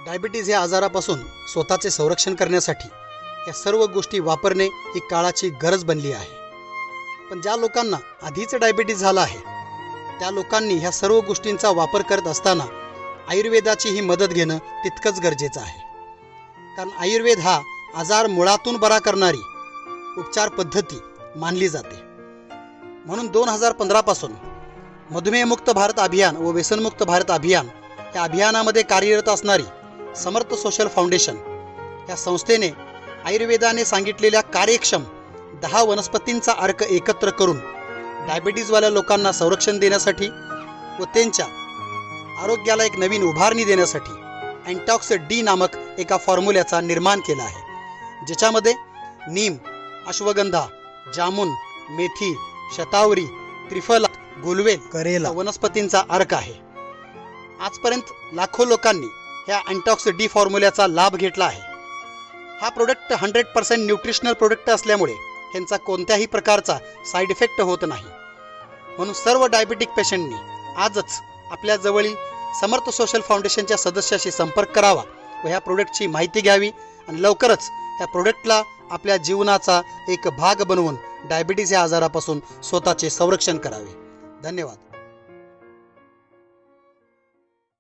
Diabetes या आजारापासून स्वतःचे संरक्षण करण्यासाठी या सर्व गोष्टी वापरणे ही काळाची गरज बनली आहे। पण ज्या लोकांना आधीच डायबिटीज झाला आहे त्या लोकांनी ह्या सर्व गोष्टींचा वापर करत असताना आयुर्वेदाची ही मदत घेणं तितकंच गरजेचं आहे। कारण आयुर्वेद हा आजार मुळातून बरा करणारी उपचार पद्धती मानली जाते। म्हणून 2015 पासून मधुमेहमुक्त भारत अभियान व व्यसनमुक्त भारत अभियान या अभियानामध्ये कार्यरत असणारी समर्थ सोशल फाउंडेशन या संस्थेने आयुर्वेदाने सांगितलेल्या कार्यक्षम 10 वनस्पतींचा अर्क एकत्र करून डायबिटीजवाल्या लोकांना संरक्षण देण्यासाठी व त्यांच्या आरोग्याला एक नवीन उभारणी देण्यासाठी अँटॉक्स डी नामक एका फॉर्म्युल्याचा निर्माण केला आहे, ज्याच्यामध्ये नीम, अश्वगंधा, जामुन, मेथी, शतावरी, त्रिफला, गुलवेल, करेला वनस्पतींचा अर्क आहे। आजपर्यंत लाखो लोकांनी ह्या अँटॉक्स डी फॉर्म्युल्याचा लाभ घेतला आहे। हा प्रोडक्ट 100% न्यूट्रिशनल प्रोडक्ट असल्यामुळे ह्यांचा कोणत्याही प्रकारचा साईड इफेक्ट होत नाही। म्हणून सर्व डायबिटिक पेशंटनी आजच आपल्या जवळील समर्थ सोशल फाउंडेशनच्या सदस्याशी संपर्क करावा व ह्या प्रोडक्टची माहिती घ्यावी आणि लवकरच ह्या प्रोडक्टला आपल्या जीवनाचा एक भाग बनवून डायबिटीज या आजारापासून स्वतःचे संरक्षण करावे। धन्यवाद।